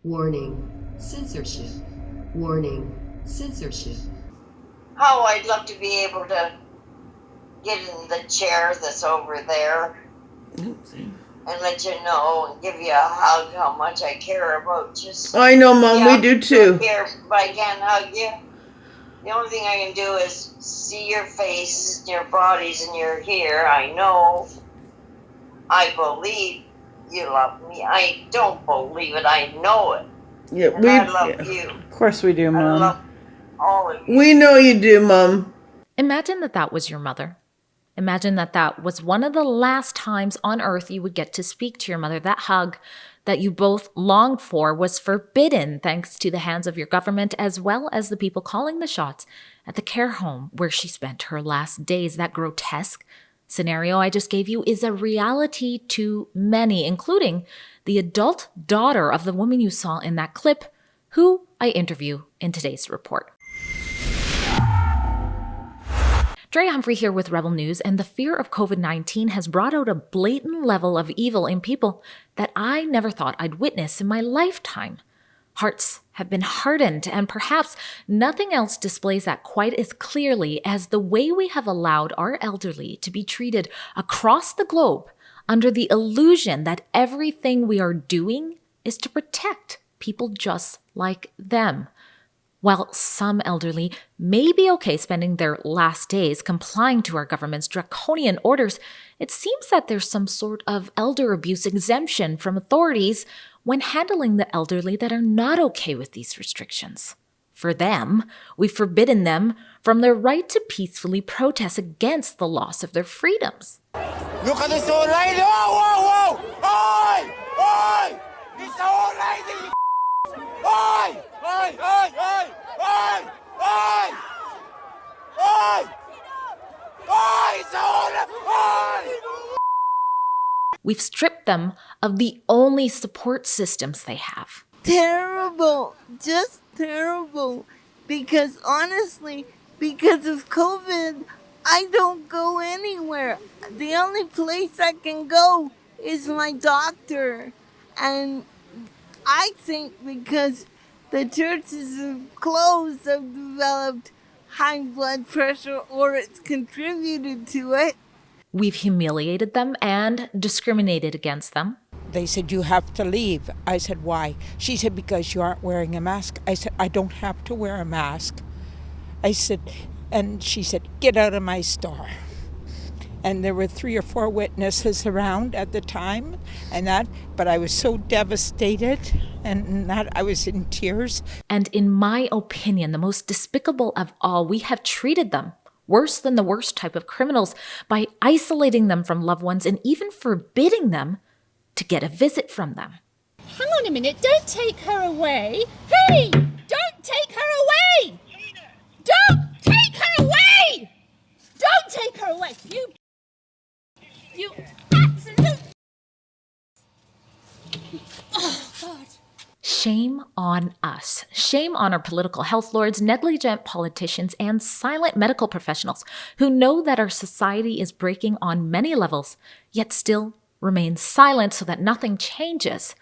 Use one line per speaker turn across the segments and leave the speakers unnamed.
Warning, censorship. Warning, censorship.
Oh, I'd love to be able to get in the chair that's over there and let you know and give you a hug how much I care about just.
I know, Mom, we do too.
Here, but I can't hug you. The only thing I can do is see your face, your bodies, and you're here. I know. I believe you love me. I don't believe it. I know it.
Yeah,
and I love you.
Of course we do, Mom.
I love all of you.
We know you do, Mom.
Imagine that was your mother. Imagine that was one of the last times on earth you would get to speak to your mother. That hug that you both longed for was forbidden thanks to the hands of your government as well as the people calling the shots at the care home where she spent her last days. That grotesque scenario I just gave you is a reality to many, including the adult daughter of the woman you saw in that clip, who I interview in today's report. Drea Humphrey here with Rebel News, and the fear of COVID-19 has brought out a blatant level of evil in people that I never thought I'd witness in my lifetime. Hearts have been hardened, and perhaps nothing else displays that quite as clearly as the way we have allowed our elderly to be treated across the globe under the illusion that everything we are doing is to protect people just like them. While some elderly may be okay spending their last days complying to our government's draconian orders, it seems that there's some sort of elder abuse exemption from authorities when handling the elderly that are not okay with these restrictions. For them, we've forbidden them from their right to peacefully protest against the loss of their freedoms.
Look at this old lady! Oh, whoa, whoa! Oi! Oi! It's the old lady! Oi! Oi! Oi! Oi! Oi! Oi! Oi! Oi! It's the old... Oi!
We've stripped them of the only support systems they have.
Terrible. Just terrible. Because honestly, because of COVID, I don't go anywhere. The only place I can go is my doctor. And I think because the churches are closed, I've developed high blood pressure, or it's contributed to it.
We've humiliated them and discriminated against them.
They said, you have to leave. I said, why? She said, because you aren't wearing a mask. I said, I don't have to wear a mask. I said, and she said, get out of my store. And there were 3 or 4 witnesses around at the time, but I was so devastated, and that I was in tears.
And in my opinion, the most despicable of all, we have treated them worse than the worst type of criminals by isolating them from loved ones and even forbidding them to get a visit from them.
Hang on a minute, don't take her away. Hey, don't take her away. Don't take her away. Don't take her away. You absolute... Oh, God.
Shame on us. Shame on our political health lords, negligent politicians, and silent medical professionals who know that our society is breaking on many levels, yet still remain silent so that nothing changes.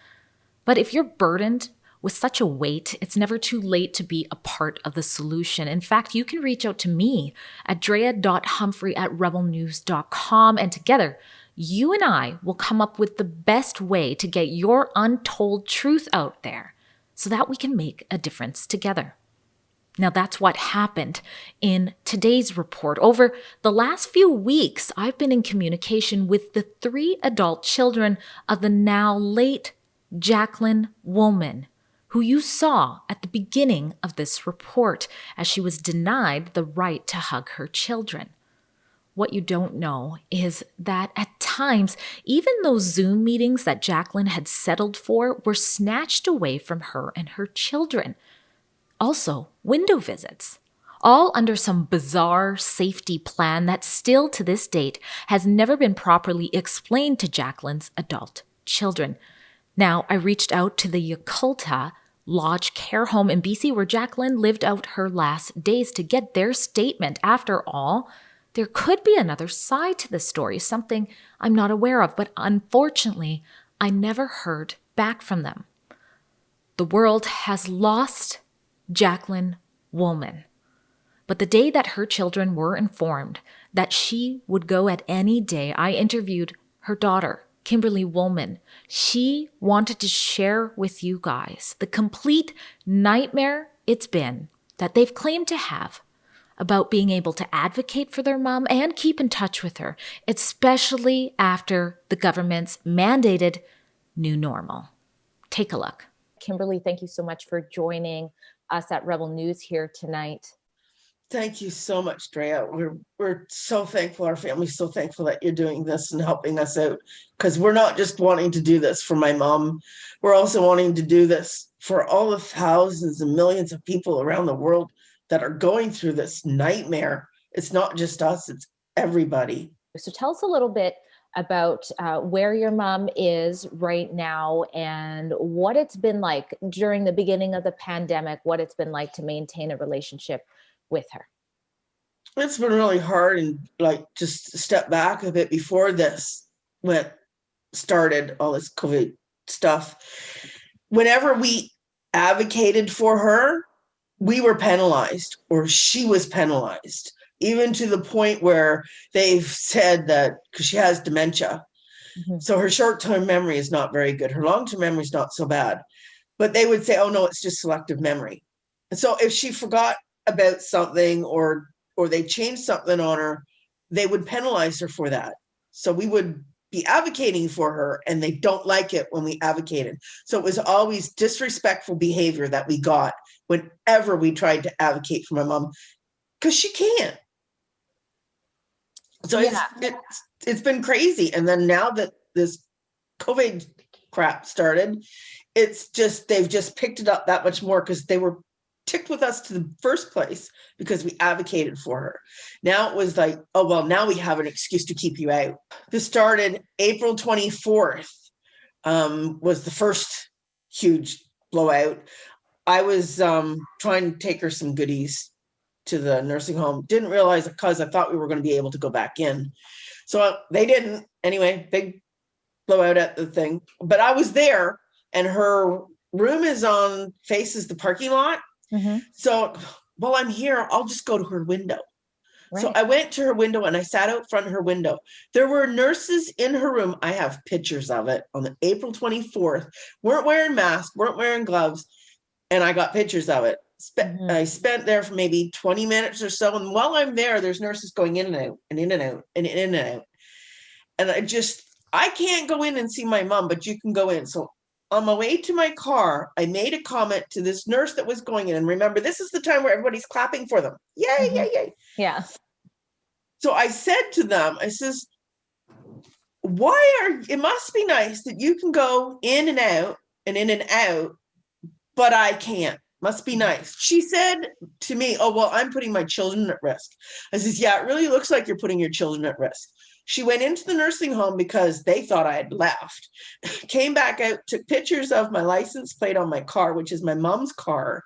But if you're burdened with such a weight, it's never too late to be a part of the solution. In fact, you can reach out to me at drea.humphrey@rebelnews.com, and together, you and I will come up with the best way to get your untold truth out there so that we can make a difference together. Now, that's what happened in today's report. Over the last few weeks, I've been in communication with the 3 adult children of the now late Jacqueline Woolman, who you saw at the beginning of this report as she was denied the right to hug her children. What you don't know is that at times, even those Zoom meetings that Jacqueline had settled for were snatched away from her and her children. Also, window visits, all under some bizarre safety plan that still to this date has never been properly explained to Jacqueline's adult children. Now, I reached out to the Yakulta Lodge care home in BC where Jacqueline lived out her last days to get their statement. After all, there could be another side to the story, something I'm not aware of, but unfortunately, I never heard back from them. The world has lost Jacqueline Woolman. But the day that her children were informed that she would go at any day, I interviewed her daughter, Kimberly Woolman. She wanted to share with you guys the complete nightmare it's been that they've claimed to have about being able to advocate for their mom and keep in touch with her, especially after the government's mandated new normal. Take a look. Kimberly, thank you so much for joining us at Rebel News here tonight.
Thank you so much, Drea. We're so thankful. Our family's so thankful that you're doing this and helping us out, because we're not just wanting to do this for my mom. We're also wanting to do this for all the thousands and millions of people around the world that are going through this nightmare. It's not just us, it's everybody.
So tell us a little bit about where your mom is right now and what it's been like during the beginning of the pandemic, what it's been like to maintain a relationship with her.
It's been really hard, and like just step back a bit before this started all this COVID stuff. Whenever we advocated for her, we were penalized, or she was penalized, even to the point where they've said that because she has dementia. Mm-hmm. So her short-term memory is not very good. Her long-term memory is not so bad, but they would say, oh no, it's just selective memory. And so if she forgot about something or they changed something on her, they would penalize her for that. So we would be advocating for her, and they don't like it when we advocated. So it was always disrespectful behavior that we got whenever we tried to advocate for my mom, because she can't. So yeah. It's been crazy. And then now that this COVID crap started, it's just, they've just picked it up that much more, because they were ticked with us to the first place because we advocated for her. Now it was like, oh, well, now we have an excuse to keep you out. This started April 24th, was the first huge blowout. I was trying to take her some goodies to the nursing home. Didn't realize, because I thought we were going to be able to go back in. So they didn't. Anyway, big blowout at the thing. But I was there, and her room faces the parking lot. Mm-hmm. So while I'm here, I'll just go to her window. Right. So I went to her window and I sat out front of her window. There were nurses in her room. I have pictures of it on the April 24th. Weren't wearing masks, weren't wearing gloves. And I got pictures of it. Mm-hmm. I spent there for maybe 20 minutes or so. And while I'm there, there's nurses going in and out and in and out and in and out. And I can't go in and see my mom, but you can go in. So on my way to my car, I made a comment to this nurse that was going in. And remember, this is the time where everybody's clapping for them. Yay, mm-hmm. Yay, yay.
Yeah.
So I said to them, I says, it must be nice that you can go in and out, but I can't. Must be nice. She said to me, oh, well, I'm putting my children at risk. I says, yeah, it really looks like you're putting your children at risk. She went into the nursing home because they thought I had left, came back out, took pictures of my license plate on my car, which is my mom's car.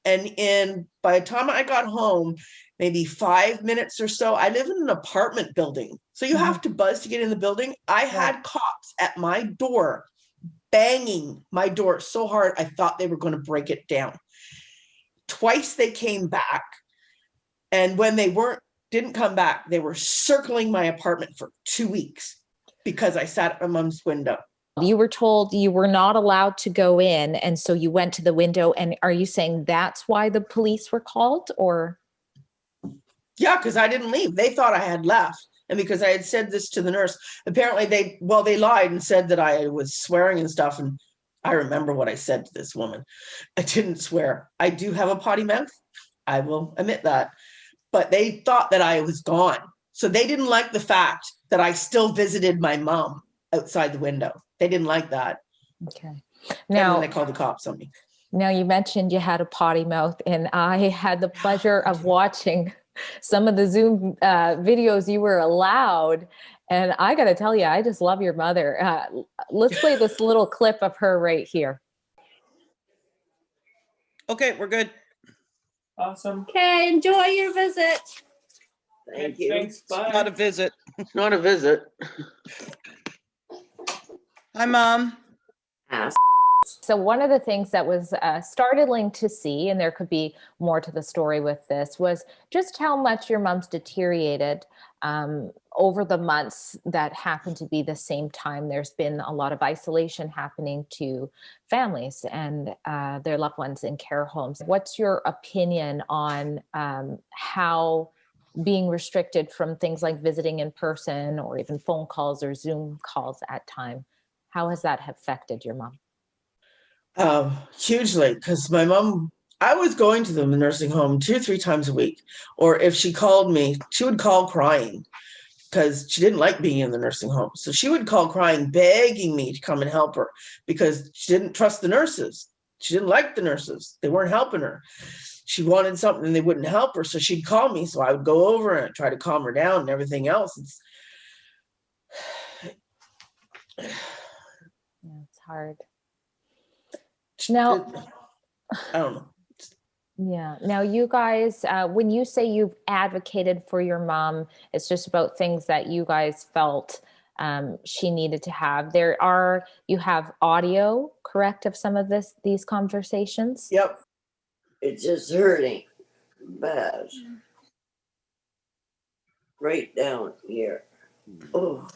And by the time I got home, maybe 5 minutes or so, I live in an apartment building. So you have to buzz to get in the building. I had cops at my door, banging my door so hard, I thought they were going to break it down. Twice they came back. And when they didn't come back, they were circling my apartment for 2 weeks because I sat at my mom's window.
You were told you were not allowed to go in, and so you went to the window. And are you saying that's why the police were called, or?
Yeah, because I didn't leave. They thought I had left. And because I had said this to the nurse, apparently they lied and said that I was swearing and stuff. And I remember what I said to this woman. I didn't swear. I do have a potty mouth. I will admit that. But they thought that I was gone. So they didn't like the fact that I still visited my mom outside the window. They didn't like that.
Okay.
Now, and then they called the cops on me.
Now, you mentioned you had a potty mouth, and I had the pleasure of watching some of the Zoom videos you were allowed. And I got to tell you, I just love your mother. Let's play this little clip of her right here.
Okay, we're good.
Awesome. Okay, enjoy your visit.
Thank you.
Thanks, bye.
Not a visit. It's not a visit. Hi, Mom.
Ass.
So one of the things that was startling to see, and there could be more to the story with this, was just how much your mom's deteriorated over the months that happened to be the same time. There's been a lot of isolation happening to families and their loved ones in care homes. What's your opinion on how being restricted from things like visiting in person or even phone calls or Zoom calls at time, how has that affected your mom?
Hugely, because my mom, I was going to the nursing home 2 or 3 times a week, or if she called me, she would call crying because she didn't like being in the nursing home. So she would call crying, begging me to come and help her because she didn't trust the nurses. She didn't like the nurses. They weren't helping her. She wanted something and they wouldn't help her. So she'd call me. So I would go over and try to calm her down and everything else.
Yeah, it's hard. Now,
I don't know.
yeah. Now, you guys, when you say you've advocated for your mom, it's just about things that you guys felt she needed to have. You have audio, correct, of some of these conversations?
Yep.
It's just hurting bad. Right down here. Oh.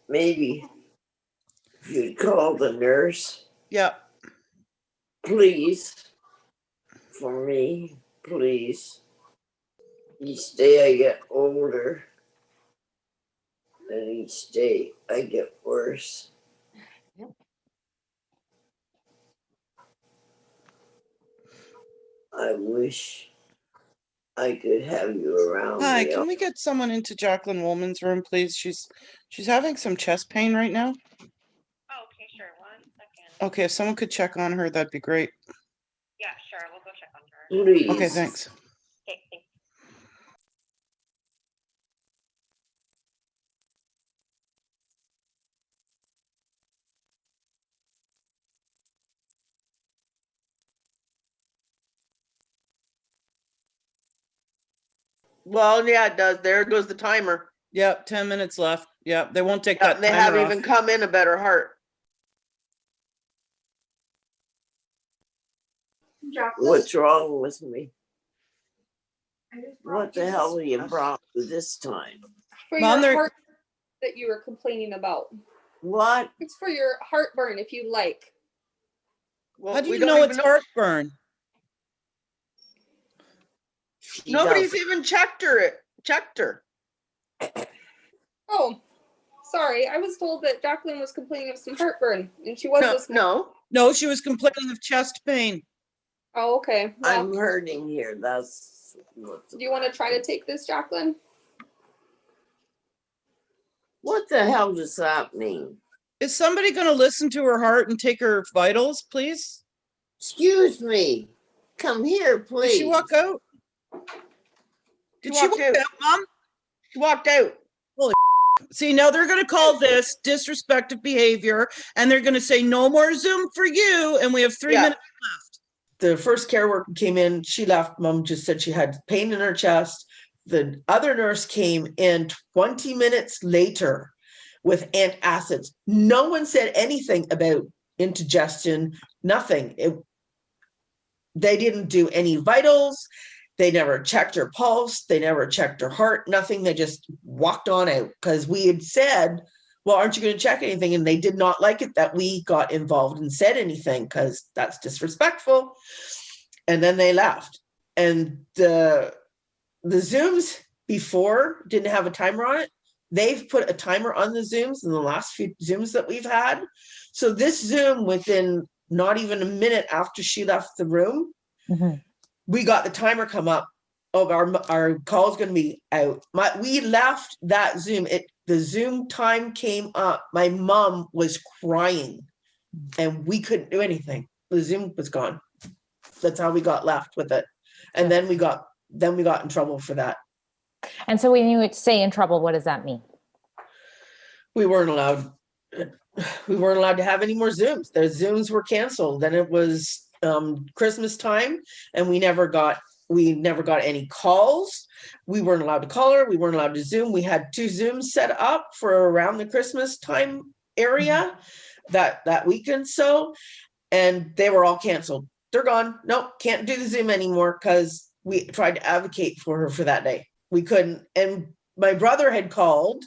Maybe if you'd call the nurse.
Yep.
Please. For me, please. Each day I get older. And each day I get worse. I wish I could have you around.
Hi,
me.
can we get someone into Jacqueline Woolman's room, please? She's having some chest pain right now.
Oh, okay, sure. 1 second.
Okay, if someone could check on her, that'd be great.
Yeah, sure. We'll go check on her.
Please.
Okay, thanks.
Okay, thanks.
Well, yeah, it does. There goes the timer.
Yep, 10 minutes left. Yep, they won't take
Yep,
that
they
timer
haven't
off.
even come in a better heart.
What's wrong with me? What the hell have you brought me this time?
For
Mom,
your heart that you were complaining about.
What?
It's for your heartburn if you like.
Well,
How do
we
you
don't
know
even
it's heartburn?
Nobody's even checked her.
Oh, sorry. I was told that Jacqueline was complaining of some heartburn, and she was this morning.
No, she was complaining of chest pain.
Oh, okay. Well,
I'm hurting here. That's
do you want to try to take this, Jacqueline?
what the hell does that mean?
Is somebody going to listen to her heart and take her vitals, please?
Excuse me. Come here, please.
Did she walk out? Did she walk out, Mom?
She walked out.
See, now they're going to call this disrespectful behavior, and they're going to say no more Zoom for you, and we have 3 minutes left.
The first care worker came in. She left. Mom just said she had pain in her chest. The other nurse came in 20 minutes later with antacids. No one said anything about indigestion, nothing. They didn't do any vitals. They never checked her pulse. They never checked her heart, nothing. They just walked on out because we had said, well, aren't you going to check anything? And they did not like it that we got involved and said anything because that's disrespectful. And then they left. And the Zooms before didn't have a timer on it. They've put a timer on the Zooms in the last few Zooms that we've had. So this Zoom, within not even a minute after she left the room, we got the timer come up. Oh, our call's going to be out. We left that Zoom. The Zoom time came up. My mom was crying and we couldn't do anything. The Zoom was gone. That's how we got left with it. And then we got in trouble for that.
And so when you say in trouble, what does that mean?
We weren't allowed to have any more Zooms. The Zooms were canceled. Then it was Christmas time and we never got any calls. We weren't allowed to call her. We weren't allowed to Zoom. We had 2 Zooms set up for around the Christmas time area that weekend. So, and they were all canceled. They're gone. Nope, can't do the Zoom anymore because we tried to advocate for her for that day. We couldn't. And my brother had called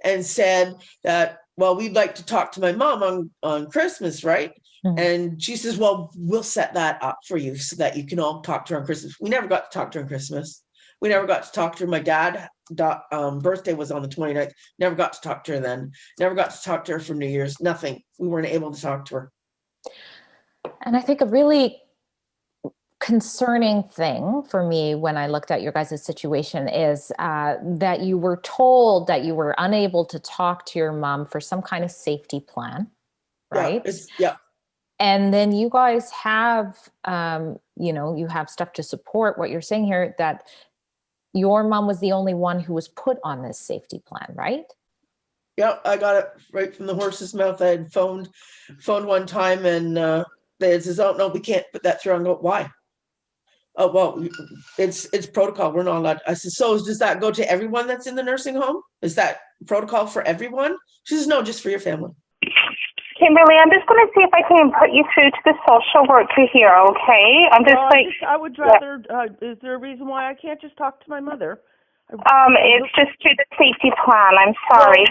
and said that, well, we'd like to talk to my mom on Christmas, right? And she says, well, we'll set that up for you so that you can all talk to her on Christmas. We never got to talk to her on Christmas. We never got to talk to her. My dad's birthday was on the 29th. Never got to talk to her then. Never got to talk to her for New Year's. Nothing. We weren't able to talk to her.
And I think a really concerning thing for me when I looked at your guys' situation is that you were told that you were unable to talk to your mom for some kind of safety plan, right?
Yeah.
And then you guys have, you have stuff to support what you're saying here, that your mom was the only one who was put on this safety plan, right?
Yeah, I got it right from the horse's mouth. I had phoned one time and they says, oh, no, we can't put that through. I go, why? Oh, well, it's protocol. We're not allowed. I said, so does that go to everyone that's in the nursing home? Is that protocol for everyone? She says, no, just for your family.
Kimberly, I'm just going to see if I can put you through to the social worker here, okay?
I would rather, is there a reason why I can't just talk to my mother?
It's just through the safety plan. I'm sorry.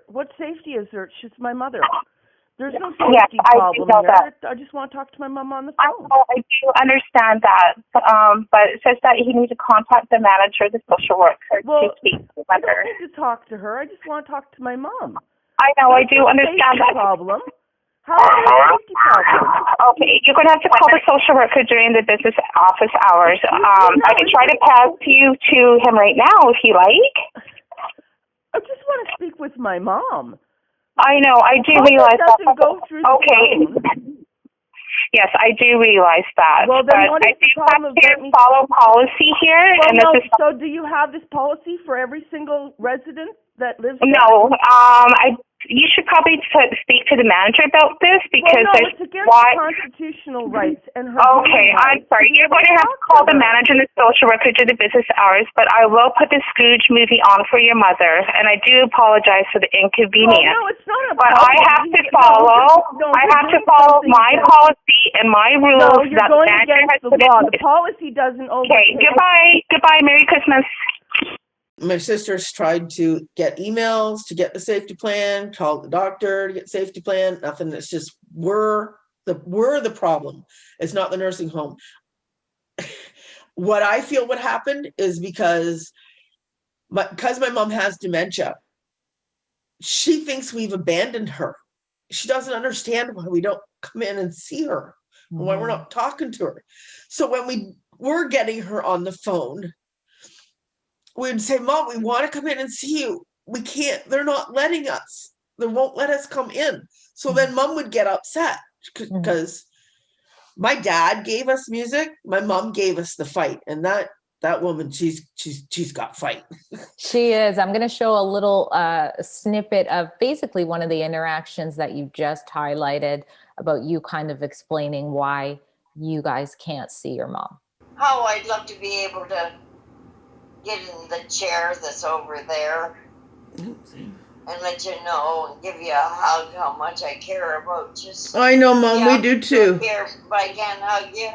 What safety is there? It's just my mother. There's no
Yes,
safety
I
problem
do know
here.
that.
I just want to talk to my mom on the
I
phone.
know, I do understand that, but it says that he needs to contact the manager, the social worker, to speak to the
I
mother.
don't need to talk to her. I just want to talk to my mom.
I know, I do
There's no
understand
safety
that.
problem. How is there a safety problem?
Okay, you're going to have to call the social worker during the business office hours. I can try to pass you to him right now if you like.
I just want to speak with my mom.
I know, I do realize that.
Doesn't go through the phone.
Yes, I do realize that.
Well, then
but
what is
I do
the problem
have to
of me...
follow policy here.
Well,
and
no,
this is...
so do you have this policy for every single resident that lives there?
No, you should probably speak to the manager about this because
it's against constitutional rights and her
Okay, I'm sorry. You're going to have to call the manager and the social worker to the business hours, but I will put the Scrooge movie on for your mother, and I do apologize for the inconvenience.
Well, no, it's not a
But I have to follow my policy and my rules.
No, you're going against the law. The policy doesn't overtake.
Okay, goodbye, Merry Christmas.
My sisters tried to get emails to get the safety plan, called the doctor to get safety plan, nothing. It's just we're the problem. It's not the nursing home. What I feel what happened is because my mom has dementia, she thinks we've abandoned her. She doesn't understand why we don't come in and see her, why we're not talking to her. So when we were getting her on the phone, we'd say, Mom, we want to come in and see you. We can't. They're not letting us. They won't let us come in. So then Mom would get upset because my dad gave us music. My mom gave us the fight. And that woman, she's got fight.
She is. I'm going to show a little snippet of basically one of the interactions that you just highlighted about you kind of explaining why you guys can't see your mom.
How I'd love to be able to get in the chair that's over there and let you know and give you a hug how much I care about just...
I know, Mom, we do too.
Here, but I can't hug you.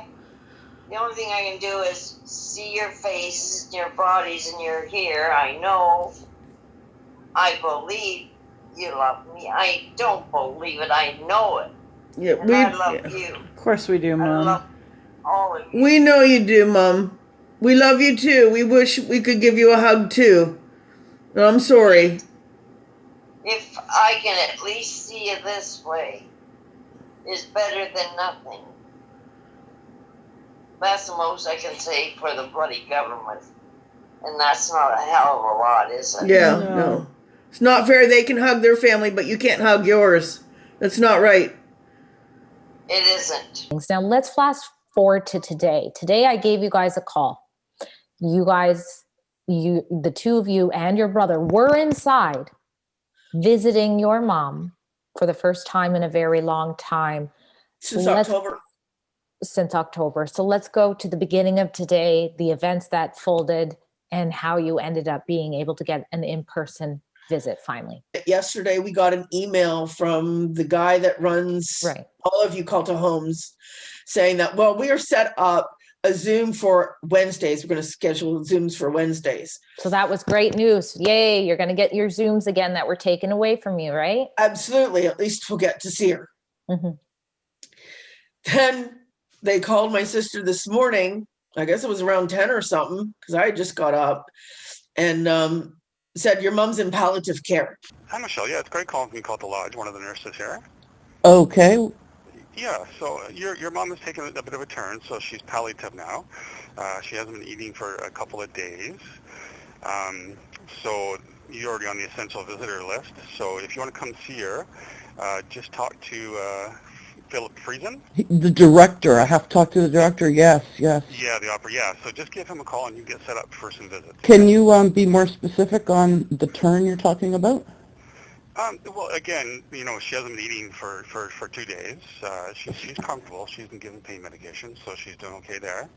The only thing I can do is see your faces, your bodies, and you're here. I know. I believe you love me. I don't believe it. I know it.
Yeah,
and I love you.
Of course we do, Mom.
I love all of you.
We know you do, Mom. We love you too. We wish we could give you a hug too. I'm sorry.
If I can at least see you this way, is better than nothing. That's the most I can say for the bloody government. And that's not a hell of a lot, is it?
Yeah, no. It's not fair they can hug their family, but you can't hug yours. That's not right.
It isn't.
Now let's fast forward to today. Today I gave you guys a call. You guys, the two of you and your brother were inside visiting your mom for the first time in a very long time.
Since October.
since October. So let's go to the beginning of today, the events that folded, and how you ended up being able to get an in-person visit finally.
Yesterday, we got an email from the guy that runs all of you Culta Homes saying that, well, we are set up a Zoom for Wednesdays. We're going to schedule Zooms for Wednesdays.
So that was great news. Yay, you're going to get your Zooms again that were taken away from you, right?
Absolutely. At least we'll get to see her.
Mm-hmm.
Then they called my sister this morning. I guess it was around 10 or something, because I just got up, and said, your mom's in palliative care.
Hi, Michelle. Yeah, it's Greg calling from Culta Lodge, one of the nurses here.
Okay.
Yeah, so your mom has taken a bit of a turn, so she's palliative now. She hasn't been eating for a couple of days. So you're already on the essential visitor list. So if you want to come see her, just talk to Philip Friesen.
The director. I have to talk to the director. Yes.
Yeah, the opera. Yeah, so just give him a call and you get set up for some visits.
Can you be more specific on the turn you're talking about?
Well, again, she hasn't been eating for 2 days. She's comfortable. She's been given pain medication, so she's doing okay there.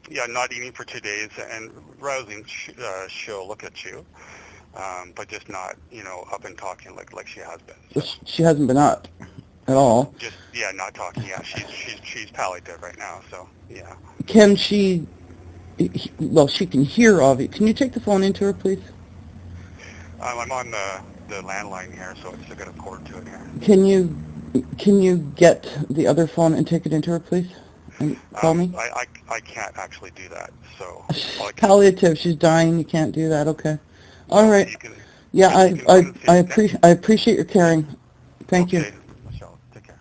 Yeah, not eating for 2 days and rousing. She'll look at you, but just not, up and talking like she has been. So.
She hasn't been up at all.
Just not talking. Yeah, she's palliative right now. So yeah.
Can she? Well, she can hear of it. Can you take the phone into her, please?
I'm on the landline here, so it's got a cord to it here.
Can you get the other phone and take it into her, please? And call me?
I can't actually do that, so...
Palliative, she's dying, you can't do that, okay. All right. I appreciate your caring. Thank you.
Michelle, take care.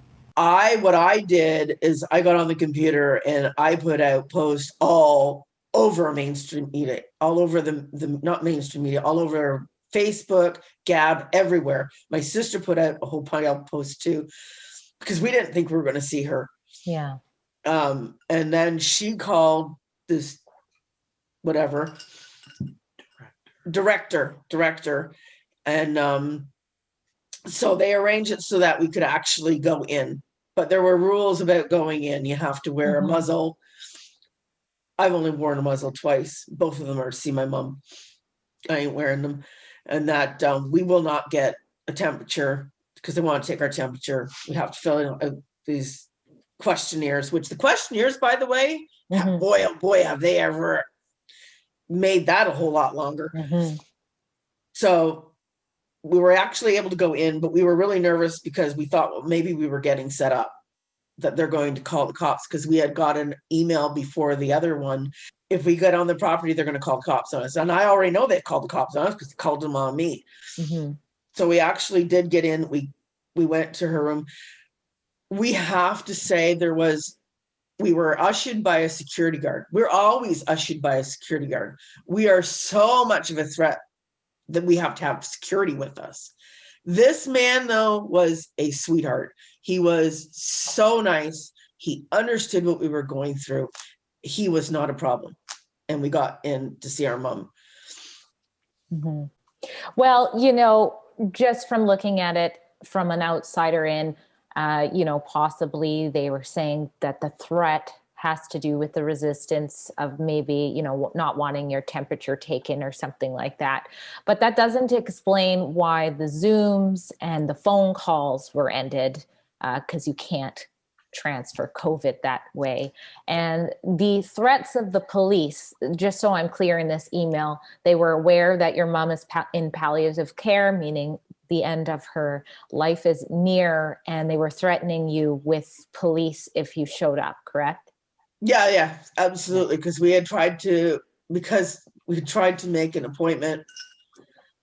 What I did is I got on the computer and I put out posts all over mainstream media, all over the not mainstream media, all over Facebook, Gab, everywhere. My sister put out a whole pile of posts too, because we didn't think we were going to see her.
Yeah.
And then she called this director, and so they arranged it so that we could actually go in. But there were rules about going in. You have to wear a muzzle. I've only worn a muzzle twice. Both of them are to see my mom. I ain't wearing them. And that we will not get a temperature because they want to take our temperature. We have to fill in these questionnaires, which the questionnaires, by the way, boy, oh boy, have they ever made that a whole lot longer. So we were actually able to go in, but we were really nervous because we thought, well, maybe we were getting set up, that they're going to call the cops, because we had got an email before the other one. If we get on the property, they're going to call the cops on us. And I already know they called the cops on us because they called them on me. So we actually did get in. We went to her room. We have to say we were ushered by a security guard. We're always ushered by a security guard. We are so much of a threat that we have to have security with us. This man, though, was a sweetheart. He was so nice. He understood what we were going through. He was not a problem. And we got in to see our mom.
Well, just from looking at it from an outsider in, possibly they were saying that the threat has to do with the resistance of maybe, not wanting your temperature taken or something like that. But that doesn't explain why the Zooms and the phone calls were ended, because you can't transfer COVID that way. And the threats of the police, just so I'm clear in this email, they were aware that your mom is in palliative care, meaning the end of her life is near, and they were threatening you with police if you showed up, correct?
Yeah, absolutely. Because we had tried to make an appointment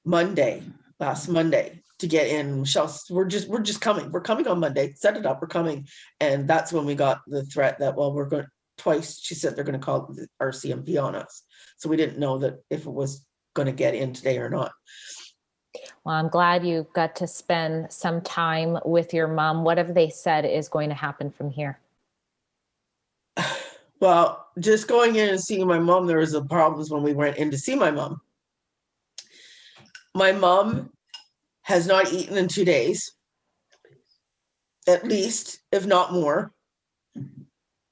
last Monday to get in. Michelle, we're just coming. We're coming on Monday. Set it up. We're coming. And that's when we got the threat that, well, we're going twice. She said they're going to call the RCMP on us. So we didn't know that if it was going to get in today or not.
Well, I'm glad you got to spend some time with your mom. What have they said is going to happen from here?
Well, just going in and seeing my mom, there was problems when we went in to see my mom. My mom has not eaten in 2 days, at least, if not more.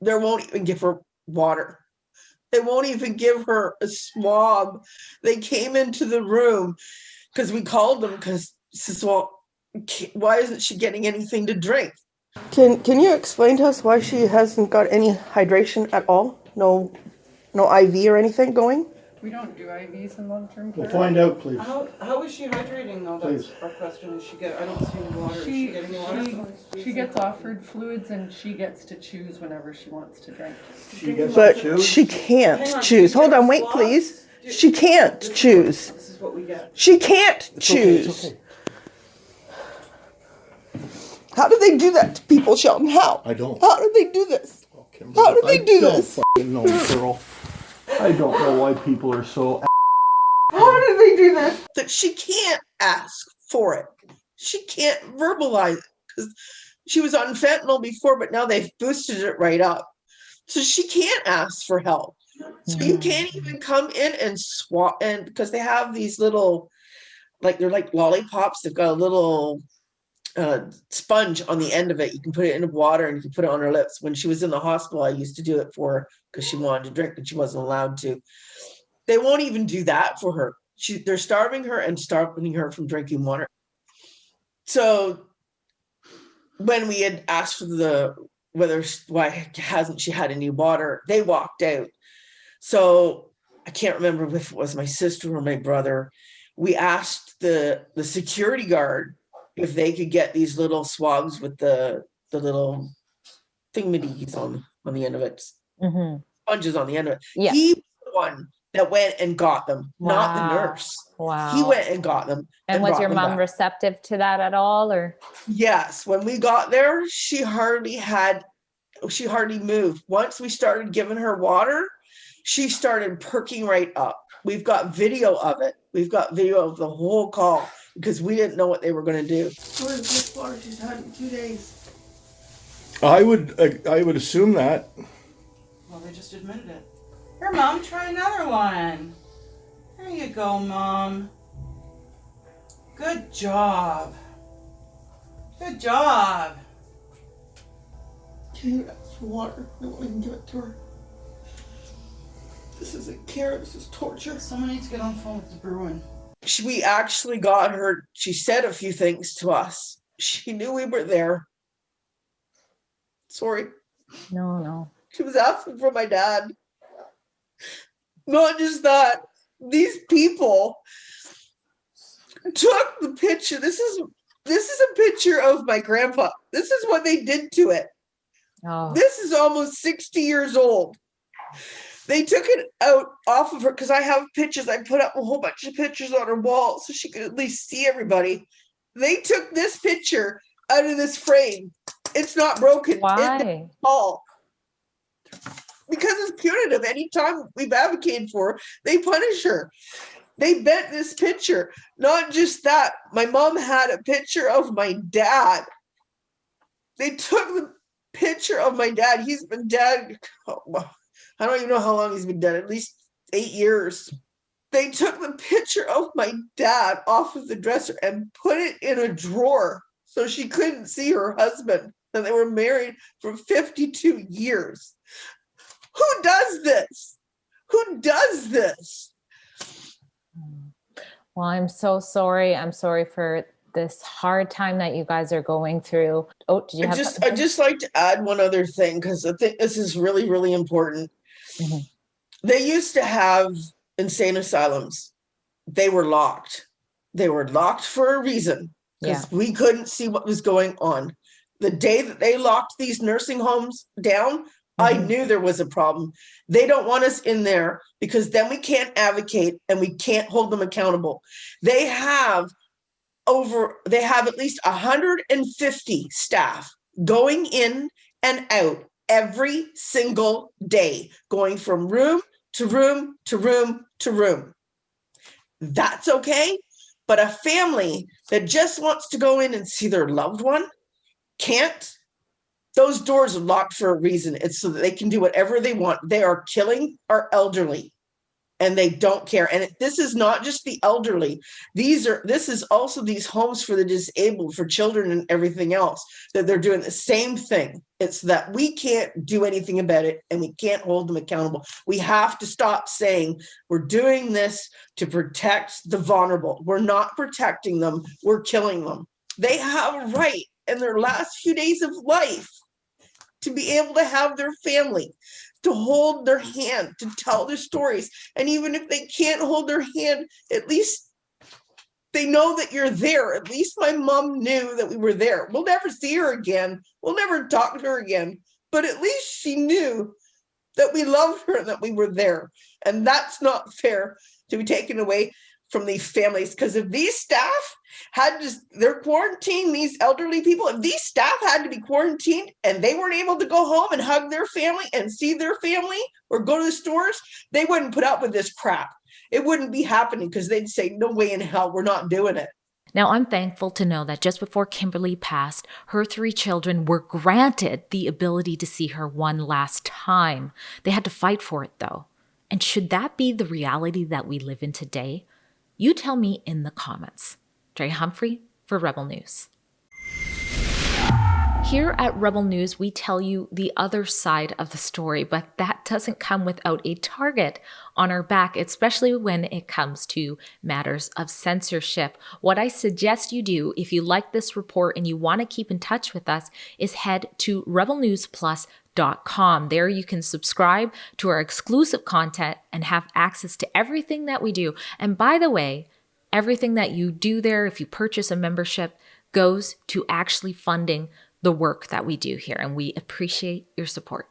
They won't even give her water. They won't even give her a swab. They came into the room because we called them because says, well, why isn't she getting anything to drink?
Can you explain to us why she hasn't got any hydration at all? No IV or anything going?
We don't do IVs in long-term care.
We'll find out, please.
How is she hydrating though? That's our question. Is she I don't see any water. Is she getting water? She gets offered fluids and she gets to choose whenever she wants to drink.
But she can't choose. Hold on, wait, please. She can't choose.
This is what we get.
She can't choose.
Okay.
How do they do that to people, Sheldon? How?
I don't.
How do they do this? How do they do this?
I don't know, girl. I don't know why people are so.
How do they do this? That she can't ask for it. She can't verbalize it because she was on fentanyl before, but now they've boosted it right up. So she can't ask for help. So you can't even come in and swap. And because they have these little, like they're like lollipops. They've got a little sponge on the end of it. You can put it in water and you can put it on her lips. When she was in the hospital, I used to do it for her because she wanted to drink, but she wasn't allowed to. They won't even do that for her. They're starving her and stopping her from drinking water. So when we had asked for why hasn't she had any water, they walked out. So I can't remember if it was my sister or my brother. We asked the security guard if they could get these little swabs with the little thingamadies on the end of it, sponges on the end of it.
Yeah.
He was the one that went and got them, not the nurse.
Wow.
He went and got them.
And was
brought
your
them
mom
back.
receptive to that at all, or?
Yes. When we got there, she hardly moved. Once we started giving her water, she started perking right up. We've got video of it. We've got video of the whole call because we didn't know what they were going to do.
What is this water she's had in 2 days?
I would assume that.
Well, they just admitted it. Here, Mom, try another one. There you go, Mom. Good job. Good job.
Can you ask for water? No one can give it to her. This isn't care, this is torture.
Someone needs to get on the phone with the Bruin.
We actually got her. She said a few things to us. She knew we were there. Sorry.
No.
She was asking for my dad. Not just that. These people took the picture. This is a picture of my grandpa. This is what they did to it.
Oh.
This is almost 60 years old. They took it out off of her because I have pictures. I put up a whole bunch of pictures on her wall so she could at least see everybody. They took this picture out of this frame. It's not broken.
Why?
It's all. Because it's punitive. Anytime we've advocated for her, they punish her. They bent this picture. Not just that. My mom had a picture of my dad. They took the picture of my dad. He's been dead. I don't even know how long he's been dead. At least 8 years. They took the picture of my dad off of the dresser and put it in a drawer so she couldn't see her husband. And they were married for 52 years. Who does this? Who does this?
Well, I'm so sorry. I'm sorry for this hard time that you guys are going through. Oh, did you have something?
I'd just like to add one other thing because I think this is really, really important.
Mm-hmm.
They used to have insane asylums. They were locked. They were locked for a reason because we couldn't see what was going on. The day that they locked these nursing homes down, I knew there was a problem. They don't want us in there because then we can't advocate and we can't hold them accountable. They have at least 150 staff going in and out every single day, going from room to room to room to room. That's okay. But a family that just wants to go in and see their loved one can't. Those doors are locked for a reason. It's so that they can do whatever they want. They are killing our elderly. and they don't care. And this is not just the elderly. This is also these homes for the disabled, for children and everything else, that they're doing the same thing. It's that we can't do anything about it and we can't hold them accountable. We have to stop saying we're doing this to protect the vulnerable. We're not protecting them, we're killing them. They have a right in their last few days of life to be able to have their family, to hold their hand, to tell their stories. And even if they can't hold their hand, at least they know that you're there. At least my mom knew that we were there. We'll never see her again. We'll never talk to her again. But at least she knew that we loved her and that we were there. And that's not fair to be taken away from these families. Because if these staff they're quarantined, these elderly people, if these staff had to be quarantined and they weren't able to go home and hug their family and see their family or go to the stores, they wouldn't put up with this crap. It wouldn't be happening, because they'd say, no way in hell, we're not doing it.
Now, I'm thankful to know that just before Kimberly passed, her 3 children were granted the ability to see her one last time. They had to fight for it, though. And should that be the reality that we live in today? You tell me in the comments. Drea Humphrey for Rebel News. Here at Rebel News, we tell you the other side of the story, but that doesn't come without a target on our back, especially when it comes to matters of censorship. What I suggest you do, if you like this report and you want to keep in touch with us, is head to rebelnewsplus.com. There you can subscribe to our exclusive content and have access to everything that we do. And by the way, everything that you do there, if you purchase a membership, goes to actually funding the work that we do here, and we appreciate your support.